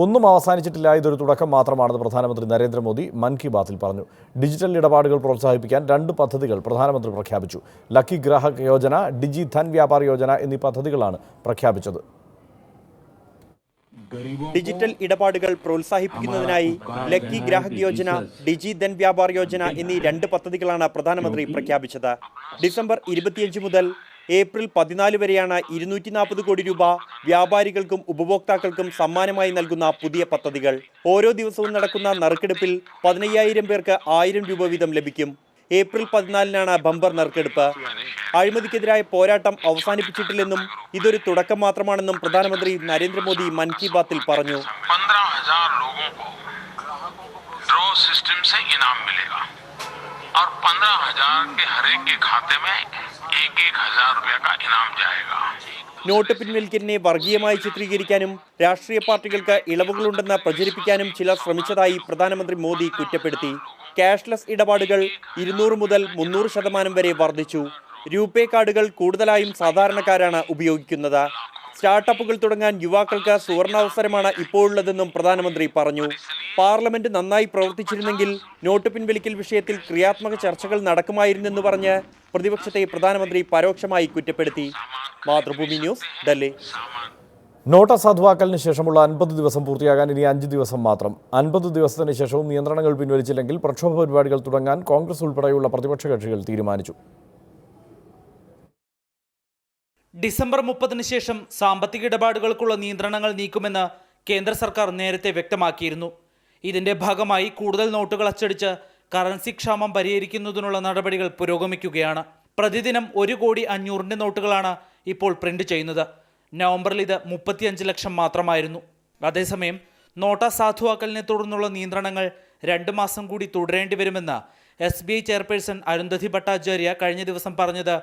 ഒന്നും അവസാനിച്ചിട്ടില്ല, ഇതൊരു തുടക്കം മാത്രമാണെന്ന് പ്രധാനമന്ത്രി നരേന്ദ്രമോദി മൻ കി ബാത്തിൽ പറഞ്ഞു. ഡിജിറ്റൽ ഇടപാടുകൾ പ്രോത്സാഹിപ്പിക്കാൻ 2 പദ്ധതികൾ പ്രധാനമന്ത്രി പ്രഖ്യാപിച്ചു. ലക്കി ഗ്രാഹക് യോജന, ഡിജി ധൻ വ്യാപാർ യോജന എന്നീ പദ്ധതികളാണ് പ്രഖ്യാപിച്ചത്. ഡിജിറ്റൽ ഇടപാടുകൾ പ്രോത്സാഹിപ്പിക്കുന്നതിനായി ലക്കി ഗ്രാഹക് യോജന, ഡിജി ധൻ വ്യാപാർ യോജന എന്നീ 2 പദ്ധതികളാണ് പ്രധാനമന്ത്രി പ്രഖ്യാപിച്ചത്. ഡിസംബർ 25 മുതൽ ഏപ്രിൽ 14 വരെയാണ് 240 കോടി രൂപ വ്യാപാരികൾക്കും ഉപഭോക്താക്കൾക്കും സമ്മാനമായി നൽകുന്ന പുതിയ പദ്ധതികൾ. ഓരോ ദിവസവും നടക്കുന്ന നറുക്കെടുപ്പിൽ 15,000 പേർക്ക് 1000 രൂപ വീതം ലഭിക്കും. ഏപ്രിൽ 14-നാണ് ബമ്പർ നറുക്കെടുപ്പ്. അഴിമതിക്കെതിരായ പോരാട്ടം അവസാനിപ്പിച്ചിട്ടില്ലെന്നും ഇതൊരു തുടക്കം മാത്രമാണെന്നും പ്രധാനമന്ത്രി നരേന്ദ്രമോദി മൻ കി ബാത്തിൽ പറഞ്ഞു. 15,000 लोगों को ड्रॉ सिस्टम से इनाम मिलेगा और 15,000 के हर एक के खाते में 1,000 रुपए का इनाम जाएगा. നോട്ട് പിൻവലിക്കലിനെ വർഗീയമായി ചിത്രീകരിക്കാനും രാഷ്ട്രീയ പാർട്ടികൾക്ക് ഇളവുകളുണ്ടെന്ന് പ്രചരിപ്പിക്കാനും ചിലർ ശ്രമിച്ചതായി പ്രധാനമന്ത്രി മോദി കുറ്റപ്പെടുത്തി. ക്യാഷ്ലെസ് ഇടപാടുകൾ 200 മുതൽ 300% വരെ വർദ്ധിച്ചു. രൂപേ കാർഡുകൾ കൂടുതലായും സാധാരണക്കാരാണ് ഉപയോഗിക്കുന്നത്. സ്റ്റാർട്ടപ്പുകൾ തുടങ്ങാൻ യുവാക്കൾക്ക് സുവർണാവസരമാണ് ഇപ്പോഴുള്ളതെന്നും പ്രധാനമന്ത്രി പറഞ്ഞു. പാർലമെന്റ് നന്നായി പ്രവർത്തിച്ചിരുന്നെങ്കിൽ നോട്ട് പിൻവലിക്കൽ വിഷയത്തിൽ ക്രിയാത്മക ചർച്ചകൾ നടക്കുമായിരുന്നെന്ന് പറഞ്ഞ് പ്രതിപക്ഷത്തെ പ്രധാനമന്ത്രി പരോക്ഷമായി കുറ്റപ്പെടുത്തി. മാതൃഭൂമി ന്യൂസ്, ഡൽഹി. നോട്ട് അസാധുവാക്കലിന് ശേഷമുള്ള 50 ദിവസം പൂർത്തിയാകാൻ ഇനി 5 ദിവസം മാത്രം. 50 ദിവസത്തിന് ശേഷവും നിയന്ത്രണങ്ങൾ പിൻവലിച്ചില്ലെങ്കിൽ പ്രക്ഷോഭ പരിപാടികൾ തുടങ്ങാൻ കോൺഗ്രസ് ഉൾപ്പെടെയുള്ള പ്രതിപക്ഷ കക്ഷികൾ തീരുമാനിച്ചു. ഡിസംബർ 30-ന് ശേഷം സാമ്പത്തിക ഇടപാടുകൾക്കുള്ള നിയന്ത്രണങ്ങൾ നീക്കുമെന്ന് കേന്ദ്ര സർക്കാർ നേരത്തെ വ്യക്തമാക്കിയിരുന്നു. ഇതിന്റെ ഭാഗമായി കൂടുതൽ നോട്ടുകൾ അച്ചടിച്ച് കറൻസി ക്ഷാമം പരിഹരിക്കുന്നതിനുള്ള നടപടികൾ പുരോഗമിക്കുകയാണ്. പ്രതിദിനം 1,500,000 നോട്ടുകളാണ് ഇപ്പോൾ പ്രിന്റ് ചെയ്യുന്നത്. നവംബറിൽ ഇത് 35 ലക്ഷം മാത്രമായിരുന്നു. അതേസമയം നോട്ട് അസാധുവാക്കലിനെ തുടർന്നുള്ള നിയന്ത്രണങ്ങൾ 2 മാസം കൂടി തുടരേണ്ടി വരുമെന്ന് SBI ചെയർപേഴ്സൺ അരുന്ധതി ഭട്ടാചാര്യ കഴിഞ്ഞ ദിവസം പറഞ്ഞത്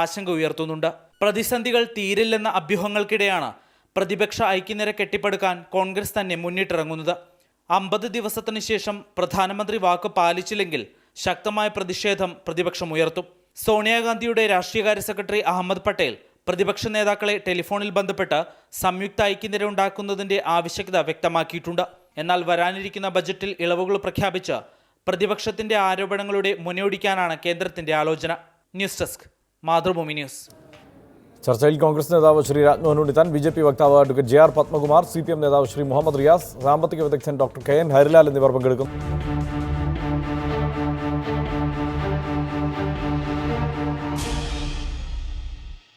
ആശങ്ക ഉയർത്തുന്നുണ്ട്. പ്രതിസന്ധികൾ തീരില്ലെന്ന അഭ്യൂഹങ്ങൾക്കിടെയാണ് പ്രതിപക്ഷ ഐക്യനിര കെട്ടിപ്പടുക്കാൻ കോൺഗ്രസ് തന്നെ മുന്നിട്ടിറങ്ങുന്നത്. 50 ദിവസത്തിന് ശേഷം പ്രധാനമന്ത്രി വാക്ക് പാലിച്ചില്ലെങ്കിൽ ശക്തമായ പ്രതിഷേധം പ്രതിപക്ഷം ഉയർത്തും. സോണിയാഗാന്ധിയുടെ രാഷ്ട്രീയകാര്യ സെക്രട്ടറി അഹമ്മദ് പട്ടേൽ പ്രതിപക്ഷ നേതാക്കളെ ടെലിഫോണിൽ ബന്ധപ്പെട്ട് സംയുക്ത ഐക്യനിര ഉണ്ടാക്കുന്നതിന്റെ ആവശ്യകത വ്യക്തമാക്കിയിട്ടുണ്ട്. എന്നാൽ വരാനിരിക്കുന്ന ബജറ്റിൽ ഇളവുകൾ പ്രഖ്യാപിച്ച് പ്രതിപക്ഷത്തിന്റെ ആരോപണങ്ങളുടെ മുനയൊടിക്കാനാണ് കേന്ദ്രത്തിന്റെ ആലോചന. News desk, Mathrubhumi news. ചർച്ചയിൽ കോൺഗ്രസ് നേതാവ് ശ്രീ രാജ്മോഹൻ ഉണ്ണിത്താൻ, BJP വക്താവ് അഡ്വക്കേറ്റ് JR പത്മകുമാർ, CPM നേതാവ് ശ്രീ മുഹമ്മദ് റിയാസ്, സാമ്പത്തിക വിദഗ്ധൻ ഡോക്ടർ KN ഹരിലാൽ എന്നിവർ പങ്കെടുക്കും.